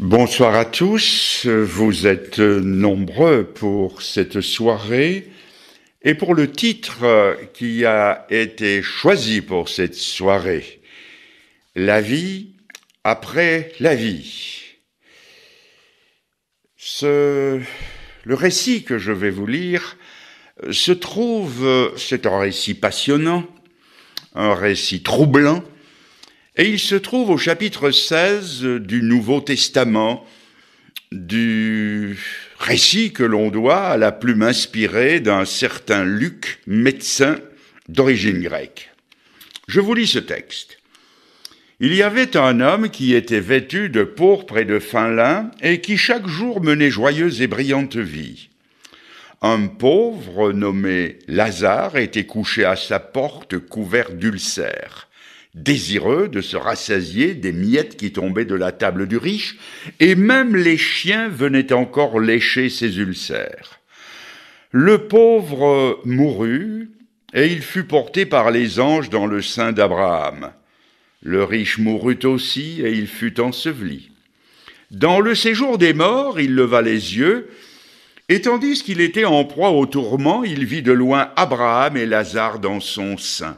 Bonsoir à tous, vous êtes nombreux pour cette soirée et pour le titre qui a été choisi pour cette soirée, La vie après la vie. Le récit que je vais vous lire c'est un récit passionnant, un récit troublant, et il se trouve au chapitre 16 du Nouveau Testament, du récit que l'on doit à la plume inspirée d'un certain Luc, médecin d'origine grecque. Je vous lis ce texte. Il y avait un homme qui était vêtu de pourpre et de fin lin et qui chaque jour menait joyeuse et brillante vie. Un pauvre nommé Lazare était couché à sa porte couvert d'ulcères, désireux de se rassasier des miettes qui tombaient de la table du riche, et même les chiens venaient encore lécher ses ulcères. Le pauvre mourut, et il fut porté par les anges dans le sein d'Abraham. Le riche mourut aussi, et il fut enseveli. Dans le séjour des morts, il leva les yeux, et tandis qu'il était en proie au tourment, il vit de loin Abraham et Lazare dans son sein.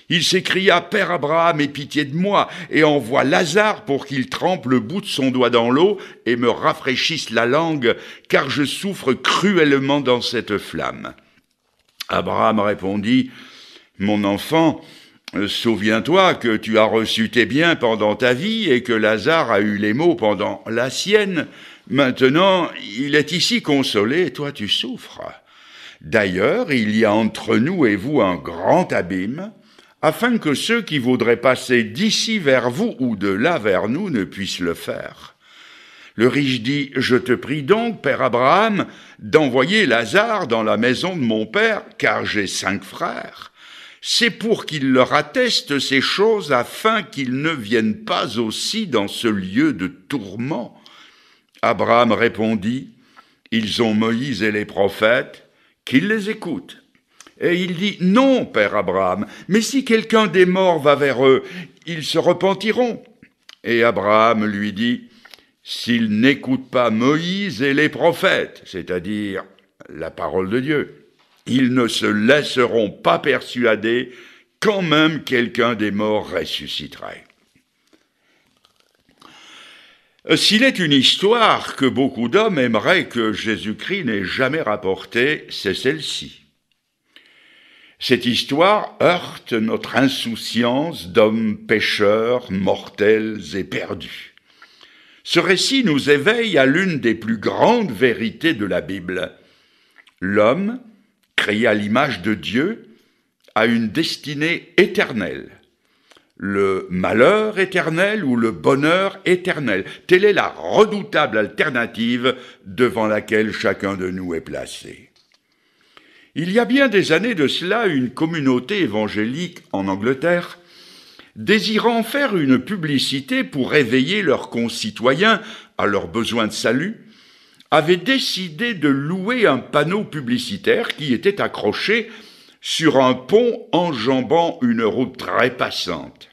Il s'écria « Père Abraham, aie pitié de moi, et envoie Lazare pour qu'il trempe le bout de son doigt dans l'eau et me rafraîchisse la langue, car je souffre cruellement dans cette flamme. » Abraham répondit « Mon enfant, souviens-toi que tu as reçu tes biens pendant ta vie et que Lazare a eu les maux pendant la sienne. Maintenant, il est ici consolé et toi tu souffres. D'ailleurs, il y a entre nous et vous un grand abîme, afin que ceux qui voudraient passer d'ici vers vous ou de là vers nous ne puissent le faire. » Le riche dit « Je te prie donc, Père Abraham, d'envoyer Lazare dans la maison de mon père, car j'ai 5 frères. C'est pour qu'il leur atteste ces choses afin qu'ils ne viennent pas aussi dans ce lieu de tourment. » Abraham répondit « Ils ont Moïse et les prophètes, qu'ils les écoutent. » Et il dit « Non, Père Abraham, mais si quelqu'un des morts va vers eux, ils se repentiront. » Et Abraham lui dit « S'ils n'écoutent pas Moïse et les prophètes, c'est-à-dire la parole de Dieu, ils ne se laisseront pas persuader quand même quelqu'un des morts ressusciterait. » S'il est une histoire que beaucoup d'hommes aimeraient que Jésus-Christ n'ait jamais rapportée, c'est celle-ci. Cette histoire heurte notre insouciance d'hommes pécheurs, mortels et perdus. Ce récit nous éveille à l'une des plus grandes vérités de la Bible. L'homme, créé à l'image de Dieu, a une destinée éternelle. Le malheur éternel ou le bonheur éternel, telle est la redoutable alternative devant laquelle chacun de nous est placé. Il y a bien des années de cela, une communauté évangélique en Angleterre, désirant faire une publicité pour éveiller leurs concitoyens à leurs besoins de salut, avait décidé de louer un panneau publicitaire qui était accroché sur un pont enjambant une route très passante.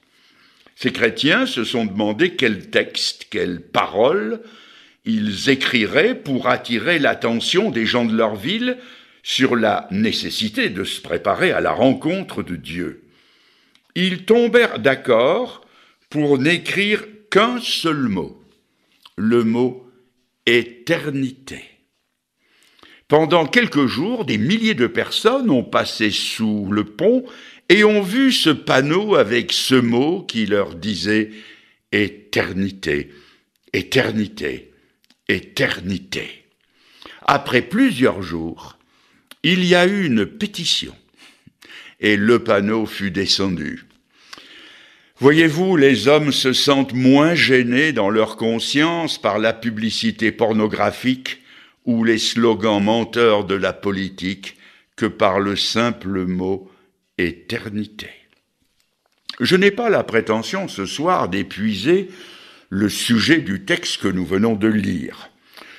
Ces chrétiens se sont demandé quel texte, quelles paroles ils écriraient pour attirer l'attention des gens de leur ville sur la nécessité de se préparer à la rencontre de Dieu. Ils tombèrent d'accord pour n'écrire qu'un seul mot, le mot « éternité ». Pendant quelques jours, des milliers de personnes ont passé sous le pont et ont vu ce panneau avec ce mot qui leur disait « éternité, éternité, éternité ». Après plusieurs jours, il y a eu une pétition et le panneau fut descendu. Voyez-vous, les hommes se sentent moins gênés dans leur conscience par la publicité pornographique ou les slogans menteurs de la politique que par le simple mot « éternité ». Je n'ai pas la prétention ce soir d'épuiser le sujet du texte que nous venons de lire,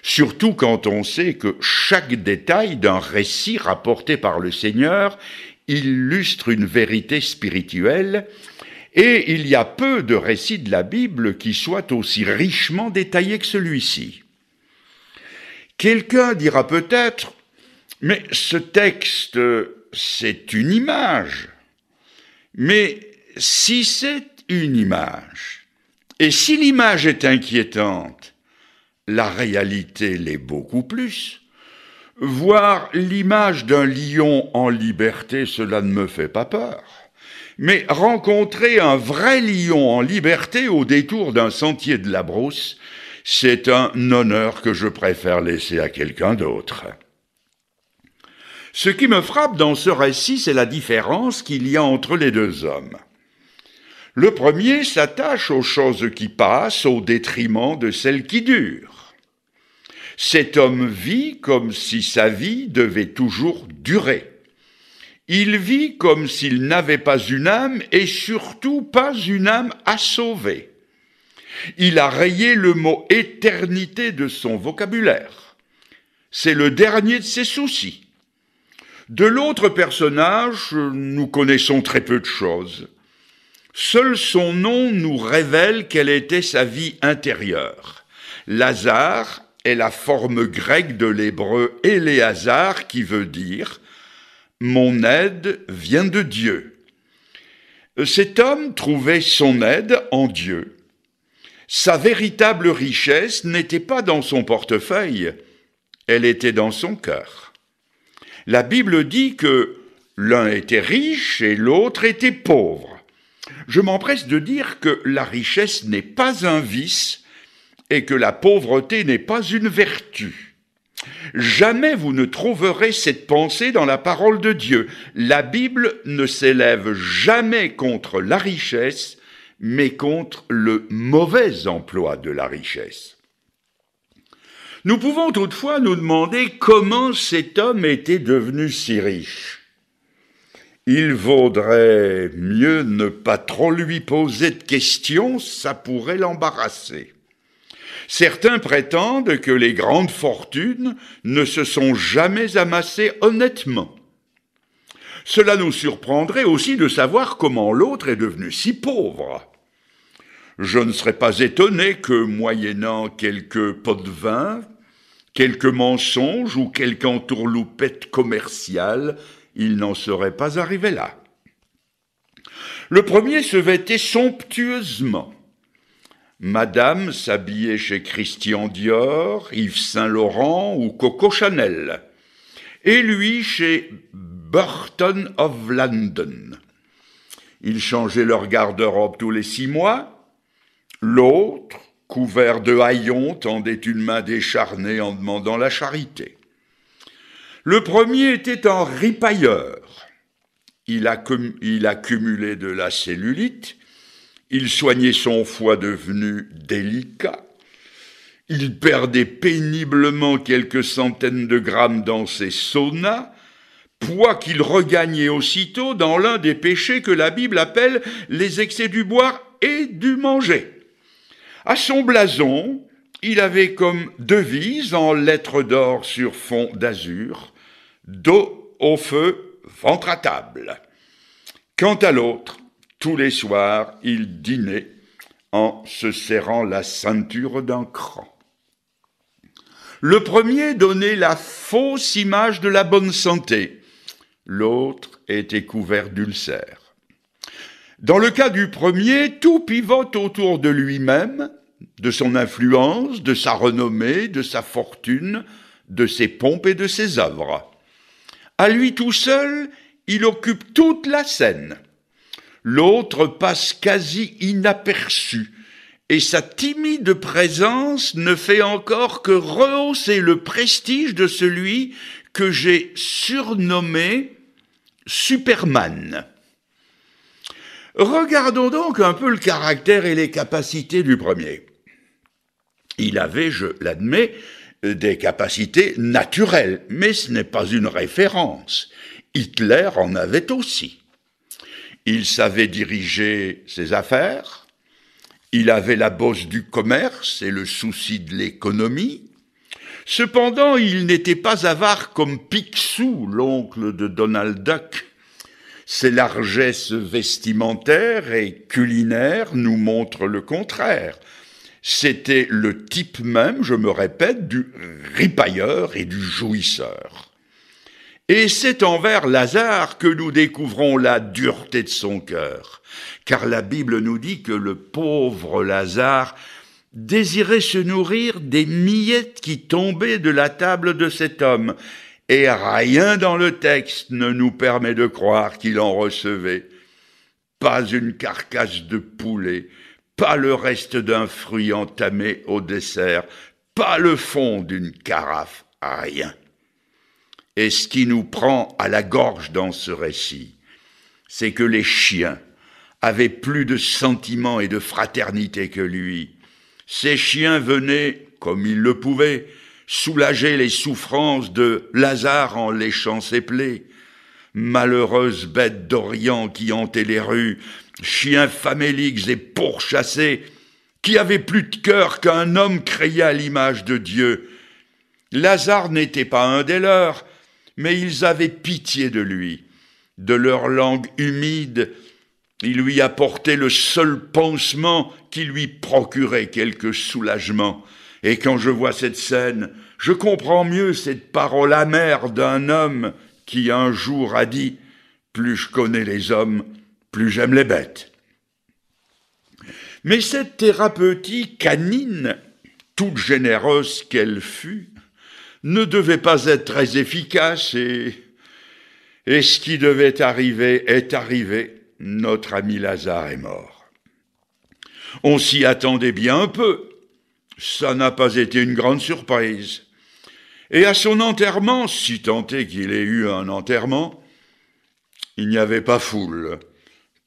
surtout quand on sait que chaque détail d'un récit rapporté par le Seigneur illustre une vérité spirituelle Et il y a peu de récits de la Bible qui soient aussi richement détaillés que celui-ci. Quelqu'un dira peut-être, mais ce texte, c'est une image. Mais si c'est une image, et si l'image est inquiétante, la réalité l'est beaucoup plus. Voir l'image d'un lion en liberté, cela ne me fait pas peur. Mais rencontrer un vrai lion en liberté au détour d'un sentier de la brousse, c'est un honneur que je préfère laisser à quelqu'un d'autre. Ce qui me frappe dans ce récit, c'est la différence qu'il y a entre les deux hommes. Le premier s'attache aux choses qui passent au détriment de celles qui durent. Cet homme vit comme si sa vie devait toujours durer. Il vit comme s'il n'avait pas une âme et surtout pas une âme à sauver. Il a rayé le mot éternité de son vocabulaire. C'est le dernier de ses soucis. De l'autre personnage, nous connaissons très peu de choses. Seul son nom nous révèle quelle était sa vie intérieure. Lazare est la forme grecque de l'hébreu Éléazar qui veut dire « Mon aide vient de Dieu ». Cet homme trouvait son aide en Dieu. Sa véritable richesse n'était pas dans son portefeuille, elle était dans son cœur. La Bible dit que l'un était riche et l'autre était pauvre. Je m'empresse de dire que la richesse n'est pas un vice et que la pauvreté n'est pas une vertu. Jamais vous ne trouverez cette pensée dans la parole de Dieu. La Bible ne s'élève jamais contre la richesse, mais contre le mauvais emploi de la richesse. Nous pouvons toutefois nous demander comment cet homme était devenu si riche. Il vaudrait mieux ne pas trop lui poser de questions, ça pourrait l'embarrasser. Certains prétendent que les grandes fortunes ne se sont jamais amassées honnêtement. Cela nous surprendrait aussi de savoir comment l'autre est devenu si pauvre. Je ne serais pas étonné que, moyennant quelques pots de vin, quelques mensonges ou quelque entourloupette commerciale, il n'en serait pas arrivé là. Le premier se vêtait somptueusement. Madame s'habillait chez Christian Dior, Yves Saint Laurent ou Coco Chanel, et lui chez Burton of London. Ils changeaient leur garde-robe tous les 6 mois. L'autre, couvert de haillons, tendait une main décharnée en demandant la charité. Le premier était un ripailleur. Il accumulait de la cellulite, il soignait son foie devenu délicat, il perdait péniblement quelques centaines de grammes dans ses saunas, poids qu'il regagnait aussitôt dans l'un des péchés que la Bible appelle les excès du boire et du manger. À son blason, il avait comme devise en lettres d'or sur fond d'azur, dos au feu, ventre à table. Quant à l'autre, tous les soirs, il dînait en se serrant la ceinture d'un cran. Le premier donnait la fausse image de la bonne santé. L'autre était couvert d'ulcères. Dans le cas du premier, tout pivote autour de lui-même, de son influence, de sa renommée, de sa fortune, de ses pompes et de ses œuvres. À lui tout seul, il occupe toute la scène. L'autre passe quasi inaperçu, et sa timide présence ne fait encore que rehausser le prestige de celui que j'ai surnommé Superman. Regardons donc un peu le caractère et les capacités du premier. Il avait, je l'admets, des capacités naturelles, mais ce n'est pas une référence. Hitler en avait aussi. Il savait diriger ses affaires, il avait la bosse du commerce et le souci de l'économie. Cependant, il n'était pas avare comme Picsou, l'oncle de Donald Duck. Ses largesses vestimentaires et culinaires nous montrent le contraire. C'était le type même, je me répète, du ripailleur et du jouisseur. Et c'est envers Lazare que nous découvrons la dureté de son cœur, car la Bible nous dit que le pauvre Lazare désirait se nourrir des miettes qui tombaient de la table de cet homme, et rien dans le texte ne nous permet de croire qu'il en recevait. Pas une carcasse de poulet, pas le reste d'un fruit entamé au dessert, pas le fond d'une carafe, rien. Et ce qui nous prend à la gorge dans ce récit, c'est que les chiens avaient plus de sentiments et de fraternité que lui. Ces chiens venaient, comme ils le pouvaient, soulager les souffrances de Lazare en léchant ses plaies. Malheureuses bêtes d'Orient qui hantaient les rues, chiens faméliques et pourchassés, qui avaient plus de cœur qu'un homme créé à l'image de Dieu. Lazare n'était pas un des leurs, mais ils avaient pitié de lui. De leur langue humide, ils lui apportaient le seul pansement qui lui procurait quelque soulagement. Et quand je vois cette scène, je comprends mieux cette parole amère d'un homme qui un jour a dit « Plus je connais les hommes, plus j'aime les bêtes ». Mais cette thérapeutique canine, toute généreuse qu'elle fut, ne devait pas être très efficace et ce qui devait arriver est arrivé. Notre ami Lazare est mort. On s'y attendait bien un peu. Ça n'a pas été une grande surprise. Et à son enterrement, si tant est qu'il ait eu un enterrement, il n'y avait pas foule,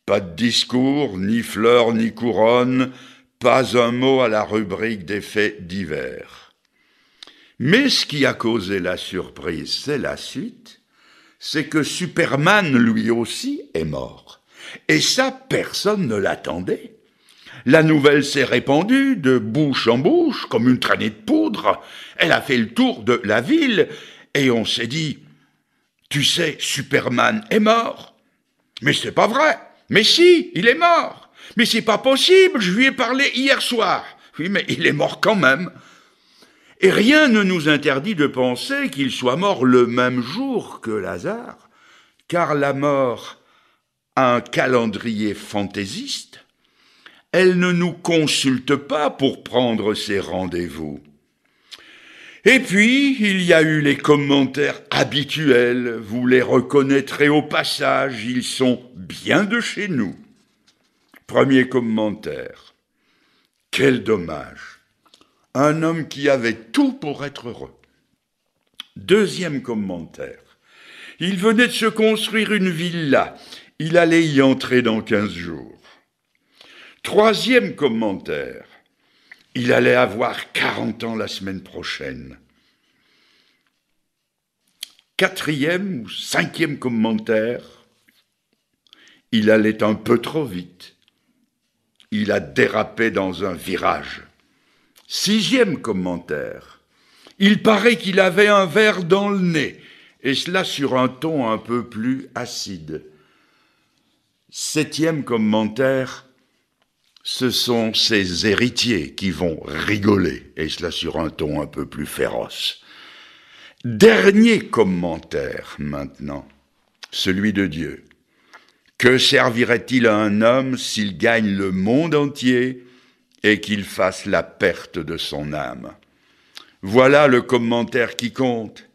pas de discours, ni fleurs, ni couronne, pas un mot à la rubrique des faits divers. Mais ce qui a causé la surprise, c'est la suite, c'est que Superman, lui aussi, est mort. Et ça, personne ne l'attendait. La nouvelle s'est répandue de bouche en bouche, comme une traînée de poudre. Elle a fait le tour de la ville, et on s'est dit, « Tu sais, Superman est mort. » Mais c'est pas vrai. Mais si, il est mort. Mais c'est pas possible, je lui ai parlé hier soir. Oui, mais il est mort quand même. Et rien ne nous interdit de penser qu'il soit mort le même jour que Lazare, car la mort a un calendrier fantaisiste. Elle ne nous consulte pas pour prendre ses rendez-vous. Et puis, il y a eu les commentaires habituels, vous les reconnaîtrez au passage, ils sont bien de chez nous. Premier commentaire. Quel dommage. Un homme qui avait tout pour être heureux. Deuxième commentaire. Il venait de se construire une villa. Il allait y entrer dans 15 jours. Troisième commentaire. Il allait avoir 40 ans la semaine prochaine. Quatrième ou cinquième commentaire. Il allait un peu trop vite. Il a dérapé dans un virage. Sixième commentaire. Il paraît qu'il avait un verre dans le nez, et cela sur un ton un peu plus acide. Septième commentaire. Ce sont ses héritiers qui vont rigoler, et cela sur un ton un peu plus féroce. Dernier commentaire maintenant, celui de Dieu. Que servirait-il à un homme s'il gagne le monde entier et qu'il fasse la perte de son âme? Voilà le commentaire qui compte.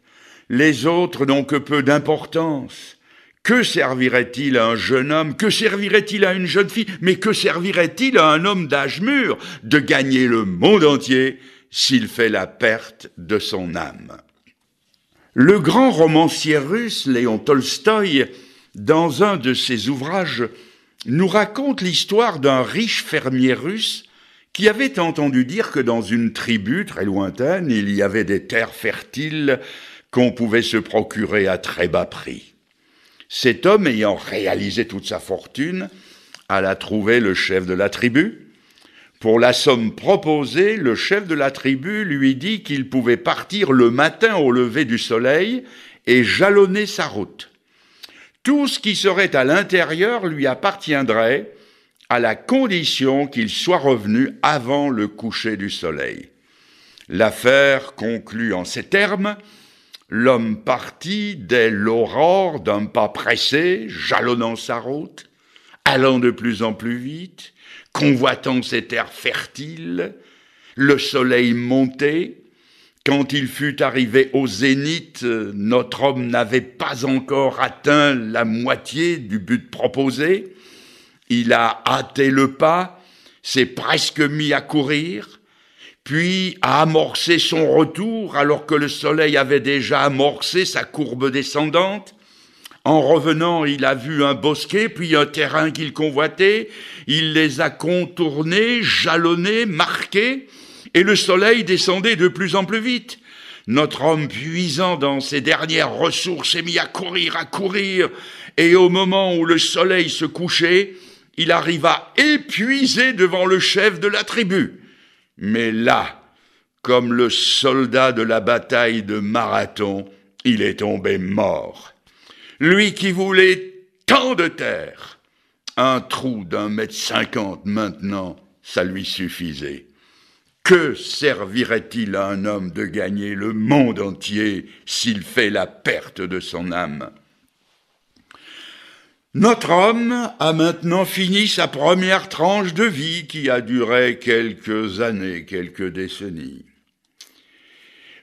Les autres n'ont que peu d'importance. Que servirait-il à un jeune homme? Que servirait-il à une jeune fille? Mais que servirait-il à un homme d'âge mûr de gagner le monde entier s'il fait la perte de son âme? Le grand romancier russe Léon Tolstoï, dans un de ses ouvrages, nous raconte l'histoire d'un riche fermier russe qui avait entendu dire que dans une tribu très lointaine, il y avait des terres fertiles qu'on pouvait se procurer à très bas prix. Cet homme, ayant réalisé toute sa fortune, alla trouver le chef de la tribu. Pour la somme proposée, le chef de la tribu lui dit qu'il pouvait partir le matin au lever du soleil et jalonner sa route. Tout ce qui serait à l'intérieur lui appartiendrait à la condition qu'il soit revenu avant le coucher du soleil. L'affaire conclut en ces termes: l'homme partit dès l'aurore d'un pas pressé, jalonnant sa route, allant de plus en plus vite, convoitant ces terres fertiles. Le soleil montait. Quand il fut arrivé au zénith, notre homme n'avait pas encore atteint la moitié du but proposé. Il a hâté le pas, s'est presque mis à courir, puis a amorcé son retour alors que le soleil avait déjà amorcé sa courbe descendante. En revenant, il a vu un bosquet, puis un terrain qu'il convoitait. Il les a contournés, jalonnés, marqués, et le soleil descendait de plus en plus vite. Notre homme, puisant dans ses dernières ressources, s'est mis à courir, et au moment où le soleil se couchait, il arriva épuisé devant le chef de la tribu. Mais là, comme le soldat de la bataille de Marathon, il est tombé mort. Lui qui voulait tant de terre, un trou d'1,50 m maintenant, ça lui suffisait. Que servirait-il à un homme de gagner le monde entier s'il fait la perte de son âme? Notre homme a maintenant fini sa première tranche de vie qui a duré quelques années, quelques décennies.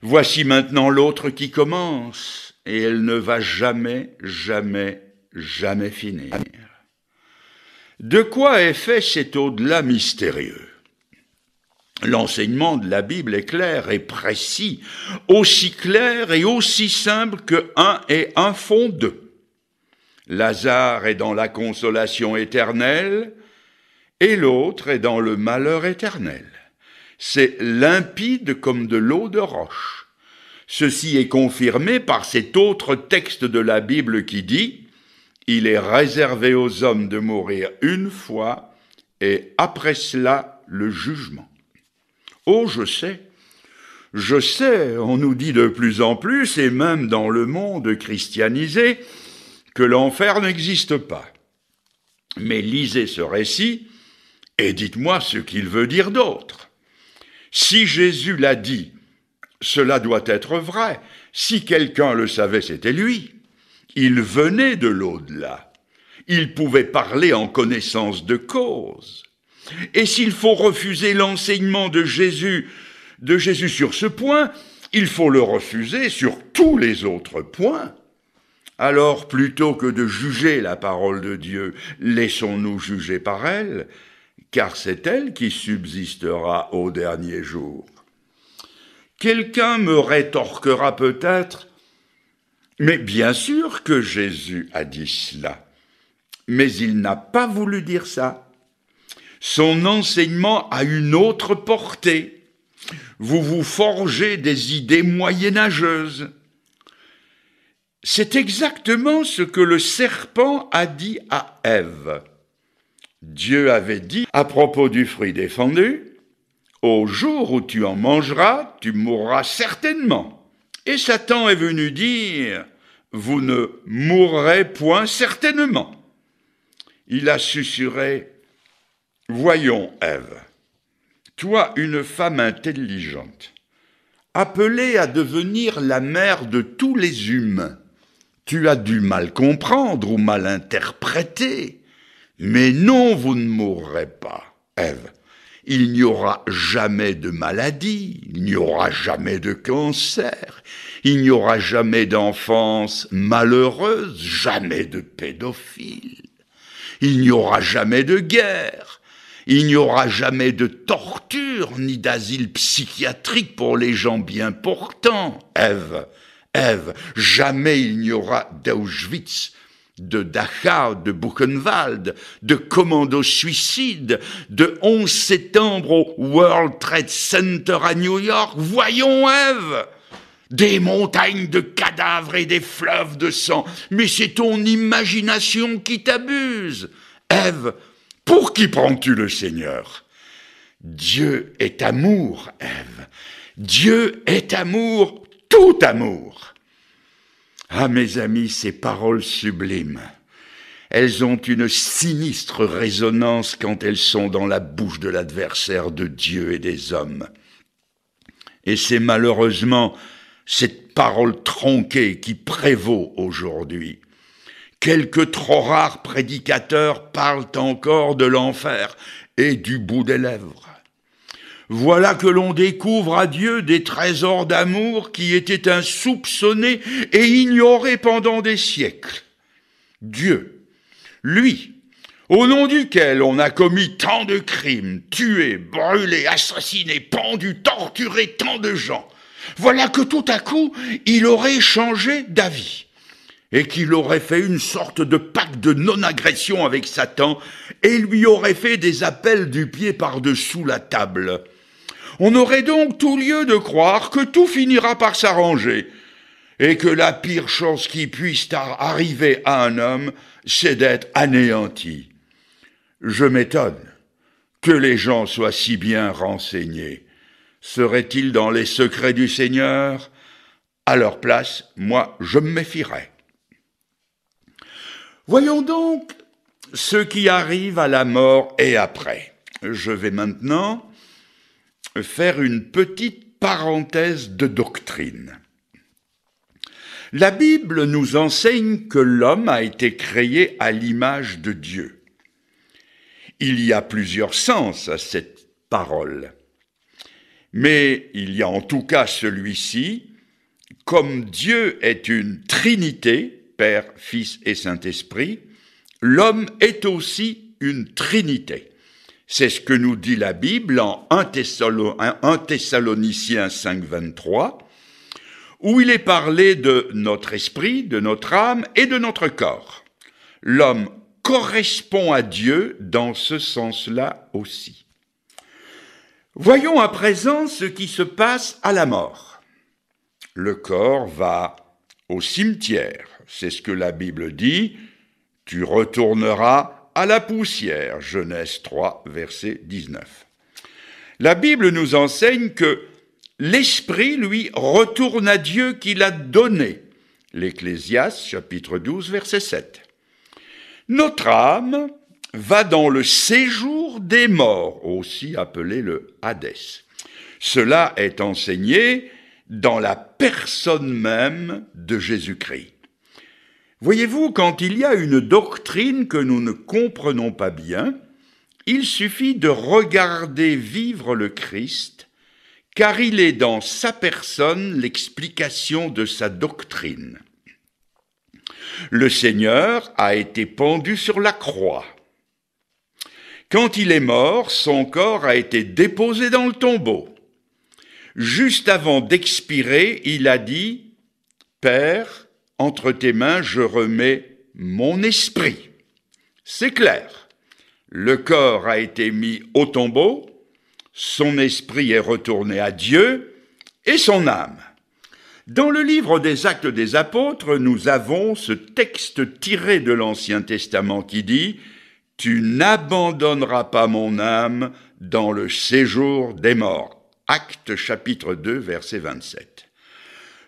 Voici maintenant l'autre qui commence, et elle ne va jamais, jamais, jamais finir. De quoi est fait cet au-delà mystérieux? L'enseignement de la Bible est clair et précis, aussi clair et aussi simple que 1 et 1 font 2. Lazare est dans la consolation éternelle et l'autre est dans le malheur éternel. C'est limpide comme de l'eau de roche. Ceci est confirmé par cet autre texte de la Bible qui dit « Il est réservé aux hommes de mourir une fois et après cela le jugement ». Oh, je sais, on nous dit de plus en plus, et même dans le monde christianisé, que l'enfer n'existe pas. Mais lisez ce récit et dites-moi ce qu'il veut dire d'autre. Si Jésus l'a dit, cela doit être vrai. Si quelqu'un le savait, c'était lui. Il venait de l'au-delà. Il pouvait parler en connaissance de cause. Et s'il faut refuser l'enseignement de Jésus sur ce point, il faut le refuser sur tous les autres points. Alors, plutôt que de juger la parole de Dieu, laissons-nous juger par elle, car c'est elle qui subsistera au dernier jour. Quelqu'un me rétorquera peut-être, mais bien sûr que Jésus a dit cela, mais il n'a pas voulu dire ça. Son enseignement a une autre portée. Vous vous forgez des idées moyenâgeuses. C'est exactement ce que le serpent a dit à Ève. Dieu avait dit à propos du fruit défendu, « Au jour où tu en mangeras, tu mourras certainement. » Et Satan est venu dire, « Vous ne mourrez point certainement. » Il a susurré, « Voyons, Ève, toi, une femme intelligente, appelée à devenir la mère de tous les humains, tu as dû mal comprendre ou mal interpréter. Mais non, vous ne mourrez pas, Ève. Il n'y aura jamais de maladie, il n'y aura jamais de cancer, il n'y aura jamais d'enfance malheureuse, jamais de pédophiles. Il n'y aura jamais de guerre. Il n'y aura jamais de torture ni d'asile psychiatrique pour les gens bien portants. Ève, jamais il n'y aura d'Auschwitz, de Dachau, de Buchenwald, de commandos suicides, de 11 septembre au World Trade Center à New York. Voyons, Ève, des montagnes de cadavres et des fleuves de sang. Mais c'est ton imagination qui t'abuse. Ève, pour qui prends-tu le Seigneur? Dieu est amour, Ève. Dieu est amour, tout amour. Ah, mes amis, ces paroles sublimes, elles ont une sinistre résonance quand elles sont dans la bouche de l'adversaire de Dieu et des hommes. Et c'est malheureusement cette parole tronquée qui prévaut aujourd'hui. Quelques trop rares prédicateurs parlent encore de l'enfer et du bout des lèvres. Voilà que l'on découvre à Dieu des trésors d'amour qui étaient insoupçonnés et ignorés pendant des siècles. Dieu, lui, au nom duquel on a commis tant de crimes, tué, brûlé, assassiné, pendu, torturé tant de gens, voilà que tout à coup, il aurait changé d'avis et qu'il aurait fait une sorte de pacte de non-agression avec Satan et lui aurait fait des appels du pied par-dessous la table. On aurait donc tout lieu de croire que tout finira par s'arranger et que la pire chose qui puisse arriver à un homme, c'est d'être anéanti. Je m'étonne que les gens soient si bien renseignés. Seraient-ils dans les secrets du Seigneur? À leur place, moi, je me méfierais. Voyons donc ce qui arrive à la mort et après. Je vais maintenant faire une petite parenthèse de doctrine. La Bible nous enseigne que l'homme a été créé à l'image de Dieu. Il y a plusieurs sens à cette parole, mais il y a en tout cas celui-ci, comme Dieu est une Trinité, Père, Fils et Saint-Esprit, l'homme est aussi une Trinité. C'est ce que nous dit la Bible en 1 Thessaloniciens 5, 23, où il est parlé de notre esprit, de notre âme et de notre corps. L'homme correspond à Dieu dans ce sens-là aussi. Voyons à présent ce qui se passe à la mort. Le corps va au cimetière, c'est ce que la Bible dit, tu retourneras à la poussière, Genèse 3, verset 19. La Bible nous enseigne que l'esprit, lui, retourne à Dieu qui l'a donné, l'Ecclésiaste, chapitre 12, verset 7. Notre âme va dans le séjour des morts, aussi appelé le Hadès. Cela est enseigné dans la personne même de Jésus-Christ. Voyez-vous, quand il y a une doctrine que nous ne comprenons pas bien, il suffit de regarder vivre le Christ, car il est dans sa personne l'explication de sa doctrine. Le Seigneur a été pendu sur la croix. Quand il est mort, son corps a été déposé dans le tombeau. Juste avant d'expirer, il a dit « Père, entre tes mains, je remets mon esprit. » C'est clair. Le corps a été mis au tombeau, son esprit est retourné à Dieu et son âme. Dans le livre des Actes des Apôtres, nous avons ce texte tiré de l'Ancien Testament qui dit « Tu n'abandonneras pas mon âme dans le séjour des morts. » Actes chapitre 2, verset 27.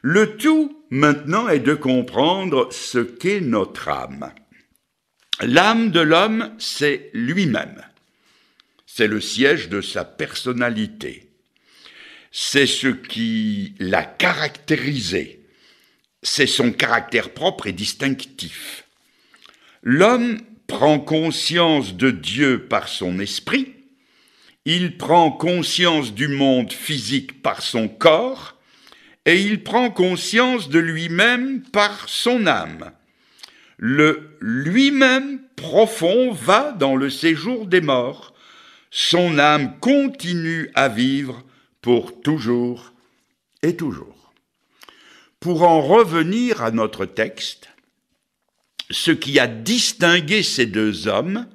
Le tout, maintenant, est de comprendre ce qu'est notre âme. L'âme de l'homme, c'est lui-même. C'est le siège de sa personnalité. C'est ce qui l'a caractérisé. C'est son caractère propre et distinctif. L'homme prend conscience de Dieu par son esprit, il prend conscience du monde physique par son corps, et il prend conscience de lui-même par son âme. Le lui-même profond va dans le séjour des morts. Son âme continue à vivre pour toujours et toujours. Pour en revenir à notre texte, ce qui a distingué ces deux hommes,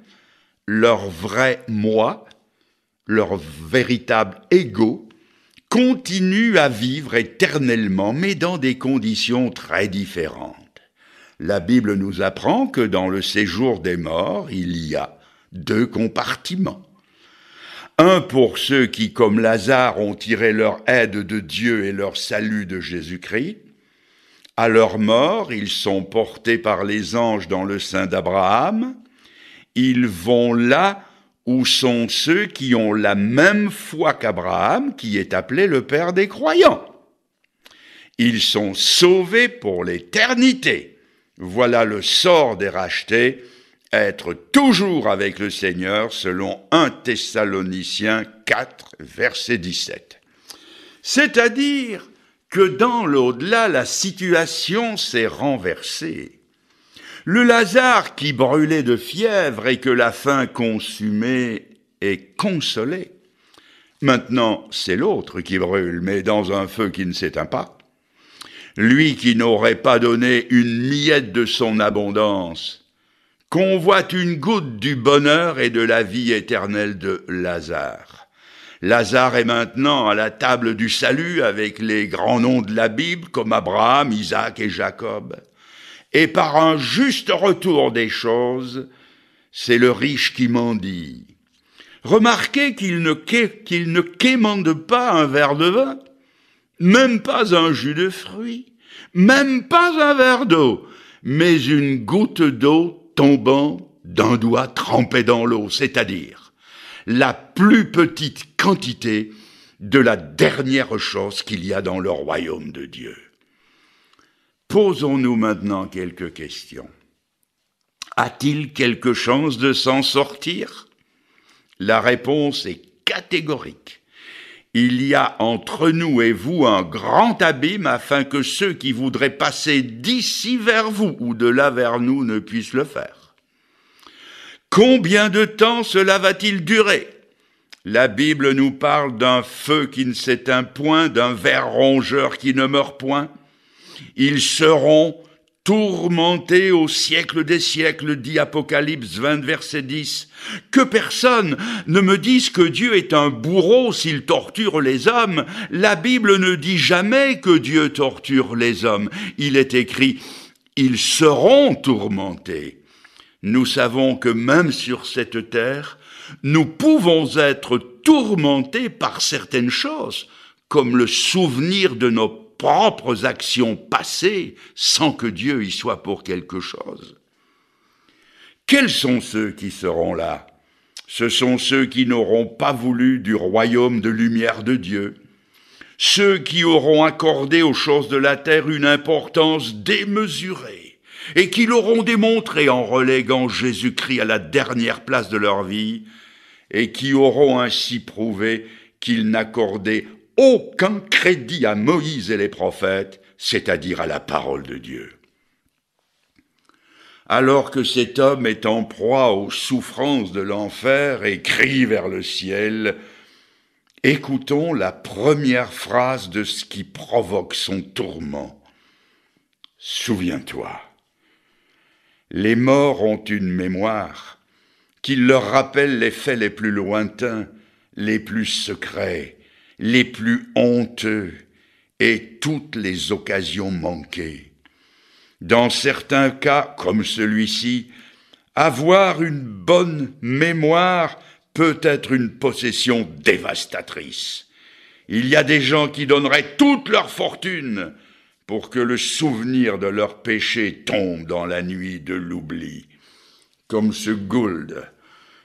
leur vrai moi, leur véritable ego, continue à vivre éternellement, mais dans des conditions très différentes. La Bible nous apprend que dans le séjour des morts, il y a deux compartiments. Un pour ceux qui, comme Lazare, ont tiré leur aide de Dieu et leur salut de Jésus-Christ. À leur mort, ils sont portés par les anges dans le sein d'Abraham. Ils vont là où sont ceux qui ont la même foi qu'Abraham, qui est appelé le Père des croyants. Ils sont sauvés pour l'éternité. Voilà le sort des rachetés, être toujours avec le Seigneur, selon 1 Thessaloniciens 4, verset 17. C'est-à-dire que dans l'au-delà, la situation s'est renversée. Le Lazare qui brûlait de fièvre et que la faim consumait est consolé. Maintenant, c'est l'autre qui brûle, mais dans un feu qui ne s'éteint pas. Lui qui n'aurait pas donné une miette de son abondance, convoite une goutte du bonheur et de la vie éternelle de Lazare. Lazare est maintenant à la table du salut avec les grands noms de la Bible comme Abraham, Isaac et Jacob. Et par un juste retour des choses, c'est le riche qui mendie. Remarquez qu'il ne quémande pas un verre de vin, même pas un jus de fruits, même pas un verre d'eau, mais une goutte d'eau tombant d'un doigt trempé dans l'eau, c'est-à-dire la plus petite quantité de la dernière chose qu'il y a dans le royaume de Dieu. Posons-nous maintenant quelques questions. A-t-il quelque chance de s'en sortir ? La réponse est catégorique. Il y a entre nous et vous un grand abîme afin que ceux qui voudraient passer d'ici vers vous ou de là vers nous ne puissent le faire. Combien de temps cela va-t-il durer ? La Bible nous parle d'un feu qui ne s'éteint point, d'un ver rongeur qui ne meurt point. Ils seront tourmentés au siècle des siècles, dit Apocalypse 20, verset 10. Que personne ne me dise que Dieu est un bourreau s'il torture les hommes. La Bible ne dit jamais que Dieu torture les hommes. Il est écrit, ils seront tourmentés. Nous savons que même sur cette terre, nous pouvons être tourmentés par certaines choses, comme le souvenir de nos propres actions passées, sans que Dieu y soit pour quelque chose. Quels sont ceux qui seront là ? Ce sont ceux qui n'auront pas voulu du royaume de lumière de Dieu, ceux qui auront accordé aux choses de la terre une importance démesurée et qui l'auront démontré en reléguant Jésus-Christ à la dernière place de leur vie et qui auront ainsi prouvé qu'ils n'accordaient aucun crédit à Moïse et les prophètes, c'est-à-dire à la parole de Dieu. Alors que cet homme est en proie aux souffrances de l'enfer et crie vers le ciel, écoutons la première phrase de ce qui provoque son tourment. Souviens-toi, les morts ont une mémoire qui leur rappelle les faits les plus lointains, les plus secrets, les plus honteux et toutes les occasions manquées. Dans certains cas, comme celui-ci, avoir une bonne mémoire peut être une possession dévastatrice. Il y a des gens qui donneraient toute leur fortune pour que le souvenir de leur péché tombe dans la nuit de l'oubli. Comme ce Gould,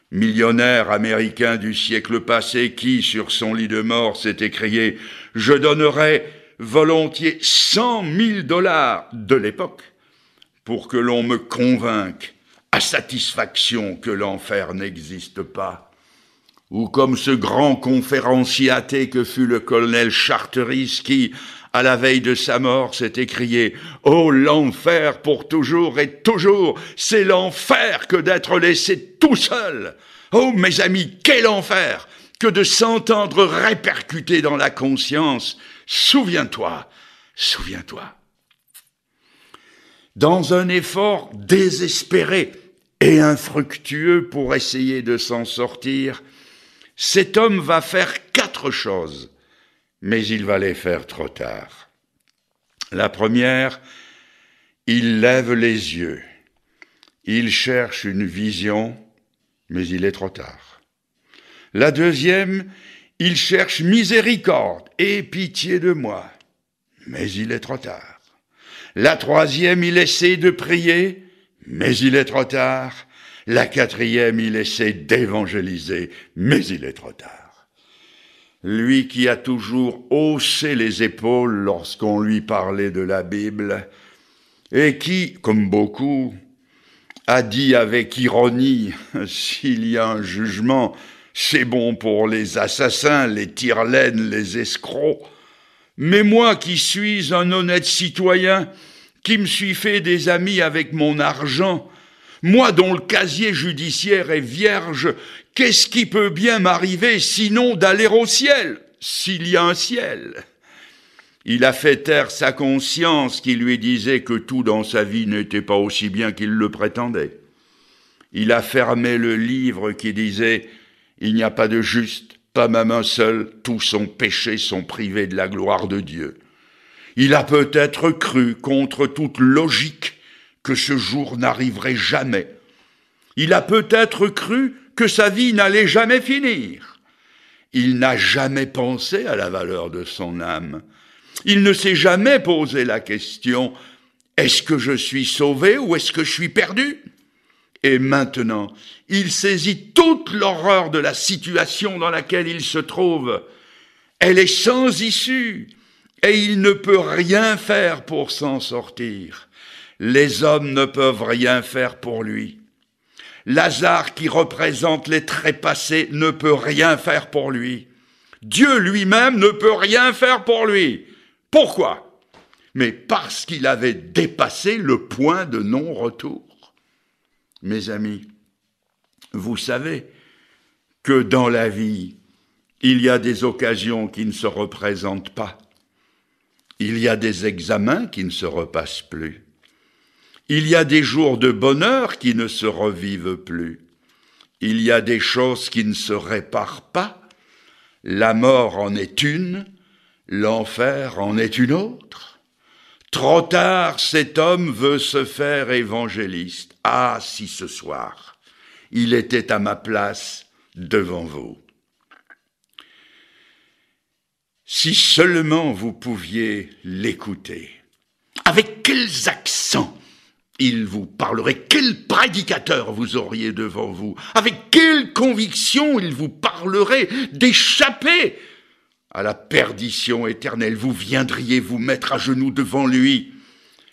millionnaire américain du siècle passé qui, sur son lit de mort, s'est écrié « Je donnerais volontiers $100 000 de l'époque pour que l'on me convainque à satisfaction que l'enfer n'existe pas. » Ou comme ce grand conférencier athée que fut le colonel Charteris qui, à la veille de sa mort, s'est écrié « Oh, l'enfer pour toujours et toujours, c'est l'enfer que d'être laissé tout seul. Oh, mes amis, quel enfer que de s'entendre répercuter dans la conscience. Souviens-toi, souviens-toi. » Dans un effort désespéré et infructueux pour essayer de s'en sortir, cet homme va faire 4 choses, mais il va les faire trop tard. La première, il lève les yeux. Il cherche une vision, mais il est trop tard. La deuxième, il cherche miséricorde et pitié de moi, mais il est trop tard. La troisième, il essaie de prier, mais il est trop tard. La quatrième, il essaie d'évangéliser, mais il est trop tard. Lui qui a toujours haussé les épaules lorsqu'on lui parlait de la Bible, et qui, comme beaucoup, a dit avec ironie, s'il y a un jugement, c'est bon pour les assassins, les tire-laines, les escrocs. Mais moi qui suis un honnête citoyen, qui me suis fait des amis avec mon argent, moi dont le casier judiciaire est vierge, qu'est-ce qui peut bien m'arriver sinon d'aller au ciel, s'il y a un ciel ? Il a fait taire sa conscience qui lui disait que tout dans sa vie n'était pas aussi bien qu'il le prétendait. Il a fermé le livre qui disait « Il n'y a pas de juste, pas même un seul, tous sont péchés, sont privés de la gloire de Dieu ». Il a peut-être cru, contre toute logique, que ce jour n'arriverait jamais. Il a peut-être cru que sa vie n'allait jamais finir. Il n'a jamais pensé à la valeur de son âme. Il ne s'est jamais posé la question « Est-ce que je suis sauvé ou est-ce que je suis perdu ?» Et maintenant, il saisit toute l'horreur de la situation dans laquelle il se trouve. Elle est sans issue et il ne peut rien faire pour s'en sortir. Les hommes ne peuvent rien faire pour lui. Lazare, qui représente les trépassés, ne peut rien faire pour lui. Dieu lui-même ne peut rien faire pour lui. Pourquoi ? Mais parce qu'il avait dépassé le point de non-retour. Mes amis, vous savez que dans la vie, il y a des occasions qui ne se représentent pas. Il y a des examens qui ne se repassent plus. Il y a des jours de bonheur qui ne se revivent plus. Il y a des choses qui ne se réparent pas. La mort en est une, l'enfer en est une autre. Trop tard, cet homme veut se faire évangéliste. Ah, si ce soir, il était à ma place devant vous. Si seulement vous pouviez l'écouter. Avec quels accents il vous parlerait, quel prédicateur vous auriez devant vous, avec quelle conviction il vous parlerait d'échapper à la perdition éternelle. Vous viendriez vous mettre à genoux devant lui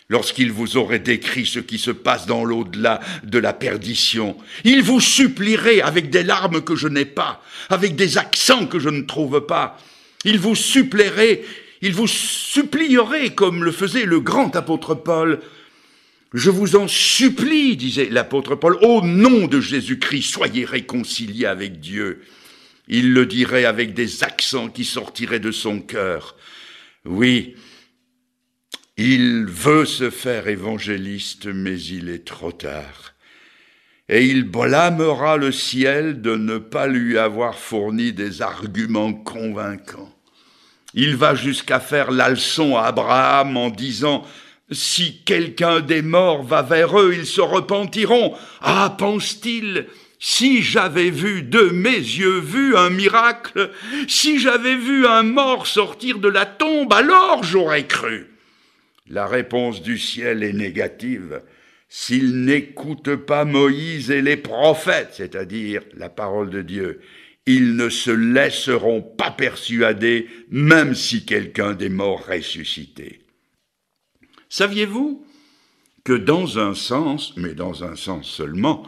lorsqu'il vous aurait décrit ce qui se passe dans l'au-delà de la perdition. Il vous supplierait avec des larmes que je n'ai pas, avec des accents que je ne trouve pas. Il vous supplierait comme le faisait le grand apôtre Paul. Je vous en supplie, disait l'apôtre Paul, au nom de Jésus-Christ, soyez réconciliés avec Dieu. Il le dirait avec des accents qui sortiraient de son cœur. Oui, il veut se faire évangéliste, mais il est trop tard. Et il blâmera le ciel de ne pas lui avoir fourni des arguments convaincants. Il va jusqu'à faire la leçon à Abraham en disant « Si quelqu'un des morts va vers eux, ils se repentiront. Ah, pense-t-il, si j'avais vu de mes yeux vu un miracle, si j'avais vu un mort sortir de la tombe, alors j'aurais cru. » La réponse du ciel est négative. S'ils n'écoutent pas Moïse et les prophètes, c'est-à-dire la parole de Dieu, ils ne se laisseront pas persuader, même si quelqu'un des morts ressuscitait. Saviez-vous que dans un sens, mais dans un sens seulement,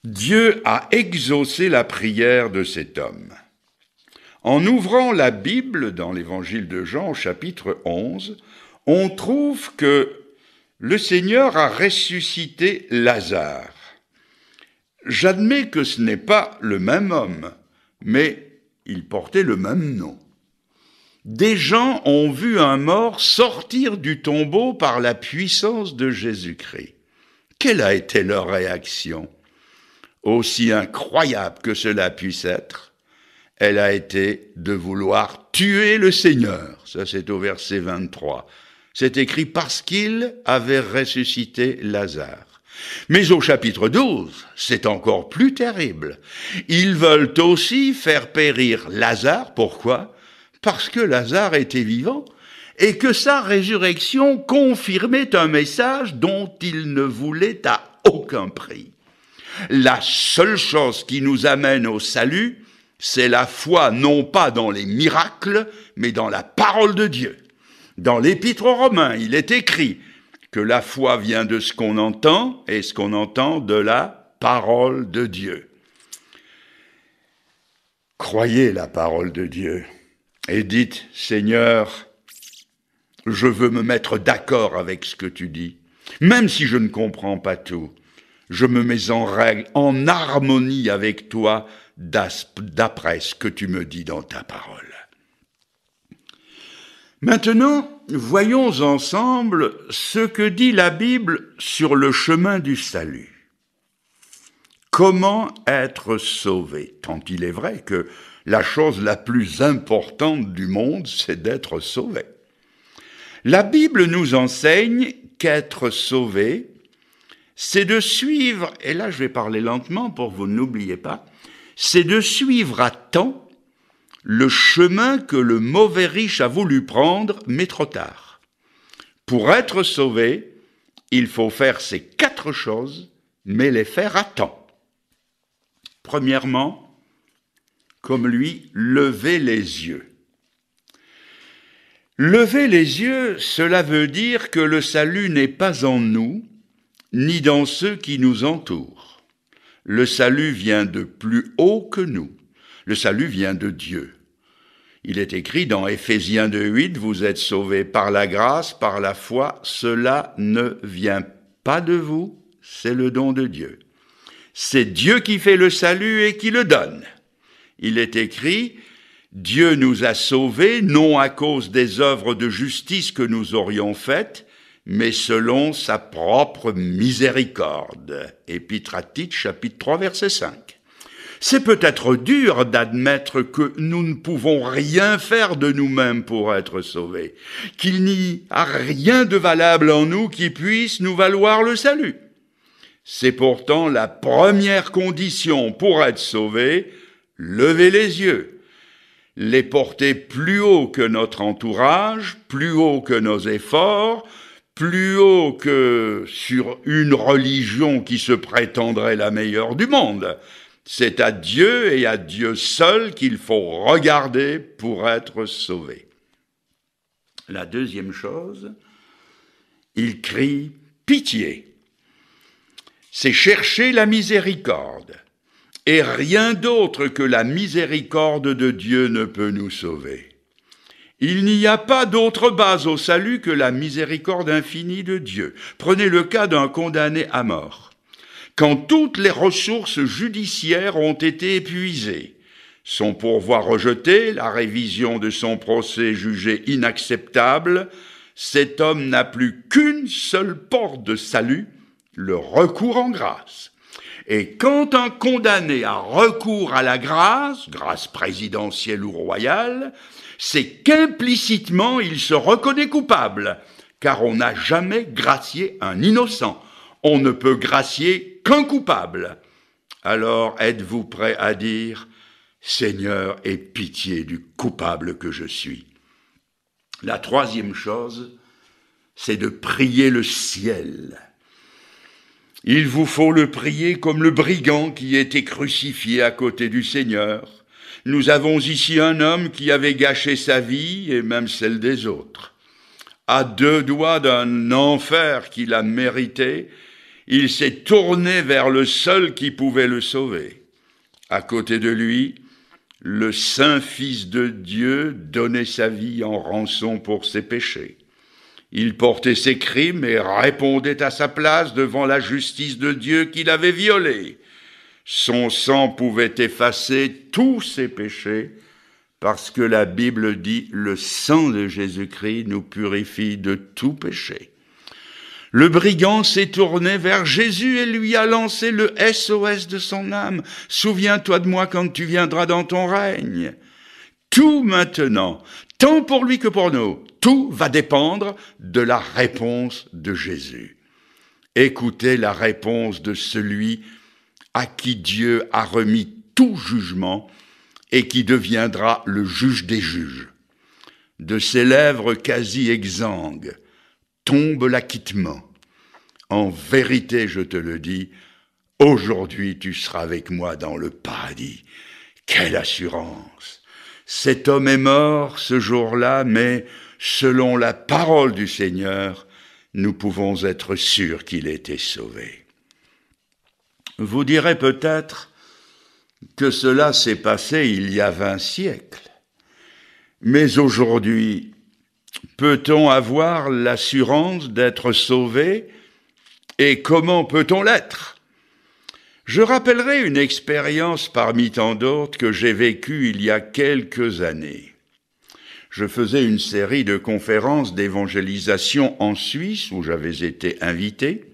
Dieu a exaucé la prière de cet homme? En ouvrant la Bible dans l'évangile de Jean, au chapitre 11, on trouve que le Seigneur a ressuscité Lazare. J'admets que ce n'est pas le même homme, mais il portait le même nom. Des gens ont vu un mort sortir du tombeau par la puissance de Jésus-Christ. Quelle a été leur réaction? Aussi incroyable que cela puisse être, elle a été de vouloir tuer le Seigneur. Ça, c'est au verset 23. C'est écrit parce qu'il avait ressuscité Lazare. Mais au chapitre 12, c'est encore plus terrible. Ils veulent aussi faire périr Lazare. Pourquoi? Parce que Lazare était vivant et que sa résurrection confirmait un message dont il ne voulait à aucun prix. La seule chose qui nous amène au salut, c'est la foi non pas dans les miracles, mais dans la parole de Dieu. Dans l'Épître aux Romains, il est écrit que la foi vient de ce qu'on entend et ce qu'on entend de la parole de Dieu. Croyez la parole de Dieu et dites, Seigneur, je veux me mettre d'accord avec ce que tu dis. Même si je ne comprends pas tout, je me mets en règle, en harmonie avec toi d'après ce que tu me dis dans ta parole. Maintenant, voyons ensemble ce que dit la Bible sur le chemin du salut. Comment être sauvé? Tant il est vrai que la chose la plus importante du monde, c'est d'être sauvé. La Bible nous enseigne qu'être sauvé, c'est de suivre, et là je vais parler lentement pour que vous n'oubliez pas, c'est de suivre à temps le chemin que le mauvais riche a voulu prendre, mais trop tard. Pour être sauvé, il faut faire ces 4 choses, mais les faire à temps. Premièrement, comme lui, lever les yeux. Lever les yeux, cela veut dire que le salut n'est pas en nous, ni dans ceux qui nous entourent. Le salut vient de plus haut que nous. Le salut vient de Dieu. Il est écrit dans Éphésiens 2:8, vous êtes sauvés par la grâce, par la foi, cela ne vient pas de vous, c'est le don de Dieu. C'est Dieu qui fait le salut et qui le donne. Il est écrit, Dieu nous a sauvés, non à cause des œuvres de justice que nous aurions faites, mais selon sa propre miséricorde. Épître à Tite, chapitre 3, verset 5. C'est peut-être dur d'admettre que nous ne pouvons rien faire de nous-mêmes pour être sauvés, qu'il n'y a rien de valable en nous qui puisse nous valoir le salut. C'est pourtant la première condition pour être sauvé, lever les yeux, les porter plus haut que notre entourage, plus haut que nos efforts, plus haut que sur une religion qui se prétendrait la meilleure du monde. C'est à Dieu et à Dieu seul qu'il faut regarder pour être sauvé. La deuxième chose, il crie « pitié ». C'est chercher la miséricorde. Et rien d'autre que la miséricorde de Dieu ne peut nous sauver. Il n'y a pas d'autre base au salut que la miséricorde infinie de Dieu. Prenez le cas d'un condamné à mort. Quand toutes les ressources judiciaires ont été épuisées, son pourvoi rejeté, la révision de son procès jugée inacceptable, cet homme n'a plus qu'une seule porte de salut, le recours en grâce. Et quand un condamné a recours à la grâce présidentielle ou royale, c'est qu'implicitement il se reconnaît coupable, car on n'a jamais gracié un innocent. On ne peut gracier qu'un coupable. Alors êtes-vous prêt à dire « Seigneur, aie pitié du coupable que je suis ». La troisième chose, c'est de prier le ciel. Il vous faut le prier comme le brigand qui était crucifié à côté du Seigneur. Nous avons ici un homme qui avait gâché sa vie et même celle des autres. À 2 doigts d'un enfer qu'il a mérité, il s'est tourné vers le seul qui pouvait le sauver. À côté de lui, le saint Fils de Dieu donnait sa vie en rançon pour ses péchés. Il portait ses crimes et répondait à sa place devant la justice de Dieu qu'il avait violée. Son sang pouvait effacer tous ses péchés parce que la Bible dit « Le sang de Jésus-Christ nous purifie de tout péché ». Le brigand s'est tourné vers Jésus et lui a lancé le SOS de son âme. « Souviens-toi de moi quand tu viendras dans ton règne ». Tout maintenant, tant pour lui que pour nous, tout va dépendre de la réponse de Jésus. Écoutez la réponse de celui à qui Dieu a remis tout jugement et qui deviendra le juge des juges. de ses lèvres quasi exsangues, tombe l'acquittement. En vérité, je te le dis, aujourd'hui tu seras avec moi dans le paradis. Quelle assurance! Cet homme est mort ce jour-là, mais selon la parole du Seigneur, nous pouvons être sûrs qu'il était sauvé. Vous direz peut-être que cela s'est passé il y a 20 siècles. Mais aujourd'hui, peut-on avoir l'assurance d'être sauvé et comment peut-on l'être? Je rappellerai une expérience parmi tant d'autres que j'ai vécue il y a quelques années. Je faisais une série de conférences d'évangélisation en Suisse où j'avais été invité.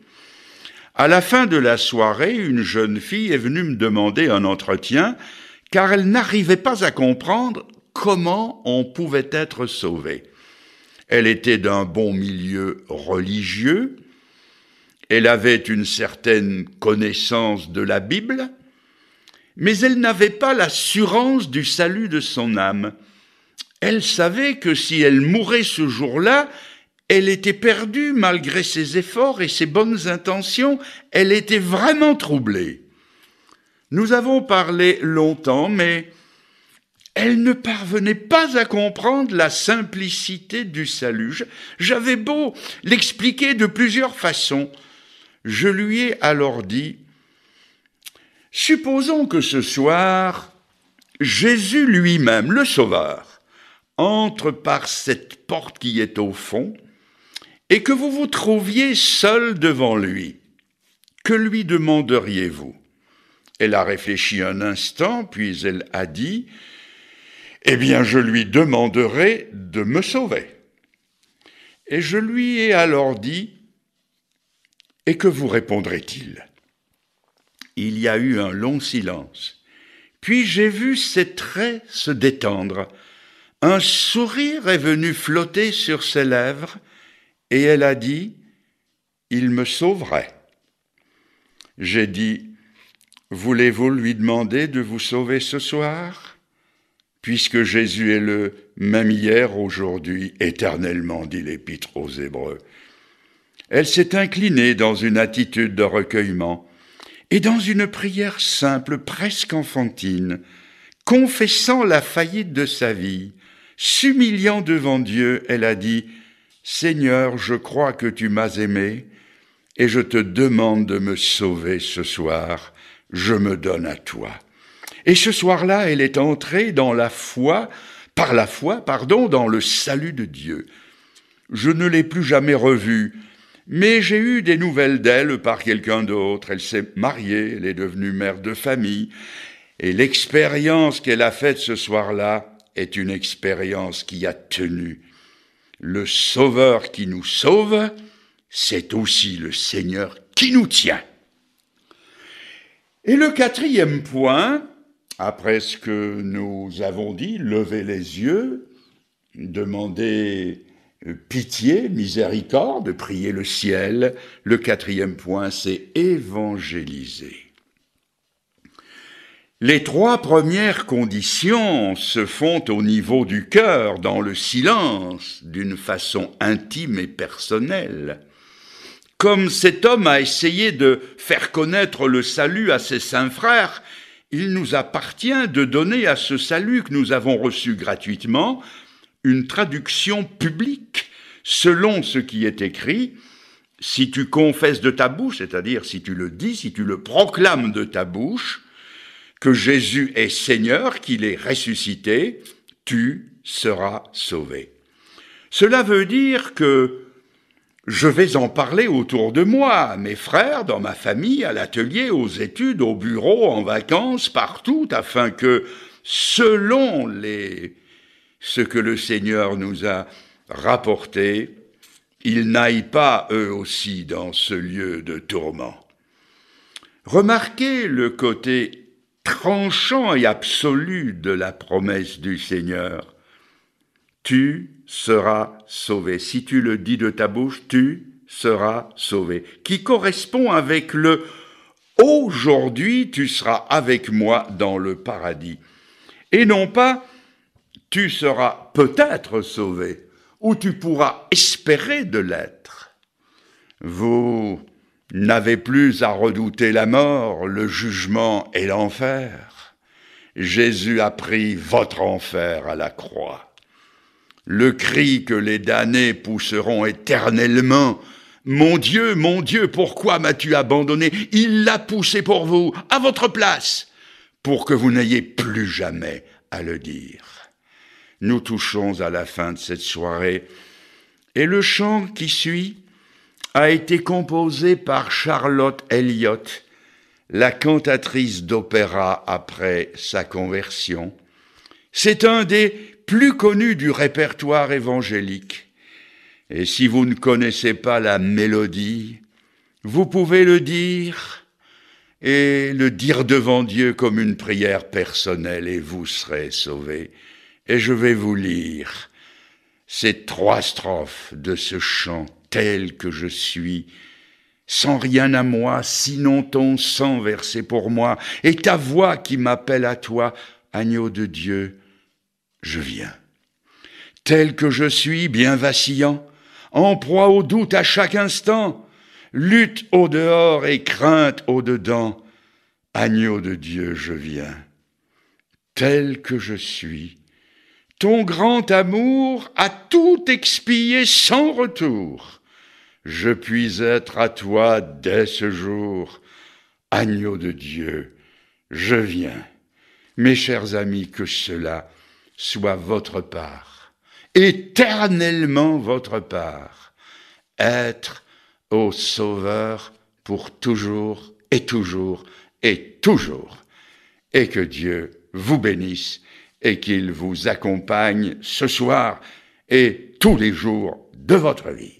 À la fin de la soirée, une jeune fille est venue me demander un entretien car elle n'arrivait pas à comprendre comment on pouvait être sauvé. Elle était d'un bon milieu religieux, elle avait une certaine connaissance de la Bible, mais elle n'avait pas l'assurance du salut de son âme. Elle savait que si elle mourait ce jour-là, elle était perdue malgré ses efforts et ses bonnes intentions. Elle était vraiment troublée. Nous avons parlé longtemps, mais elle ne parvenait pas à comprendre la simplicité du salut. J'avais beau l'expliquer de plusieurs façons. Je lui ai alors dit, supposons que ce soir, Jésus lui-même, le Sauveur, entre par cette porte qui est au fond et que vous vous trouviez seul devant lui. Que lui demanderiez-vous? Elle a réfléchi un instant, puis elle a dit, eh bien, je lui demanderai de me sauver. Et je lui ai alors dit, et que vous répondrait-il? Il y a eu un long silence. Puis j'ai vu ses traits se détendre. Un sourire est venu flotter sur ses lèvres et elle a dit « Il me sauverait ». J'ai dit « Voulez-vous lui demander de vous sauver ce soir ? Puisque Jésus est le même hier, aujourd'hui, éternellement, dit l'Épître aux Hébreux. » Elle s'est inclinée dans une attitude de recueillement et dans une prière simple, presque enfantine, confessant la faillite de sa vie, s'humiliant devant Dieu, elle a dit « Seigneur, je crois que tu m'as aimé et je te demande de me sauver ce soir, je me donne à toi. » Et ce soir-là, elle est entrée dans la foi, dans le salut de Dieu. Je ne l'ai plus jamais revue, mais j'ai eu des nouvelles d'elle par quelqu'un d'autre. Elle s'est mariée, elle est devenue mère de famille, et l'expérience qu'elle a faite ce soir-là est une expérience qui a tenu. Le Sauveur qui nous sauve, c'est aussi le Seigneur qui nous tient. Et le quatrième point, après ce que nous avons dit, lever les yeux, demander pitié, miséricorde, prier le ciel. Le quatrième point, c'est évangéliser. Les trois premières conditions se font au niveau du cœur, dans le silence, d'une façon intime et personnelle. Comme cet homme a essayé de faire connaître le salut à ses saints frères, il nous appartient de donner à ce salut que nous avons reçu gratuitement une traduction publique selon ce qui est écrit. Si tu confesses de ta bouche, c'est-à-dire si tu le dis, si tu le proclames de ta bouche, que Jésus est Seigneur, qu'il est ressuscité, tu seras sauvé. Cela veut dire que je vais en parler autour de moi, à mes frères, dans ma famille, à l'atelier, aux études, au bureau, en vacances, partout, afin que, selon ce que le Seigneur nous a rapporté, ils n'aillent pas eux aussi dans ce lieu de tourment. Remarquez le côté tranchant et absolu de la promesse du Seigneur. Tu seras sauvé. Si tu le dis de ta bouche, tu seras sauvé. Qui correspond avec le « aujourd'hui tu seras avec moi dans le paradis ». Et non pas tu seras peut-être sauvé, ou tu pourras espérer de l'être. Vous n'avez plus à redouter la mort, le jugement et l'enfer. Jésus a pris votre enfer à la croix. Le cri que les damnés pousseront éternellement, « Mon Dieu, pourquoi m'as-tu abandonné ?» Il l'a poussé pour vous, à votre place, pour que vous n'ayez plus jamais à le dire. Nous touchons à la fin de cette soirée, et le chant qui suit a été composé par Charlotte Elliott, la cantatrice d'opéra après sa conversion. C'est un des plus connus du répertoire évangélique. Et si vous ne connaissez pas la mélodie, vous pouvez le dire et le dire devant Dieu comme une prière personnelle et vous serez sauvés. Et je vais vous lire ces 3 strophes de ce chant tel que je suis, sans rien à moi, sinon ton sang versé pour moi, et ta voix qui m'appelle à toi, agneau de Dieu, je viens. Tel que je suis, bien vacillant, en proie au doute à chaque instant, lutte au dehors et crainte au dedans, agneau de Dieu, je viens. Tel que je suis, ton grand amour a tout expié sans retour. Je puis être à toi dès ce jour, agneau de Dieu, je viens. Mes chers amis, que cela soit votre part. Éternellement votre part, être au Sauveur pour toujours et toujours et toujours. Et que Dieu vous bénisse et qu'il vous accompagne ce soir et tous les jours de votre vie.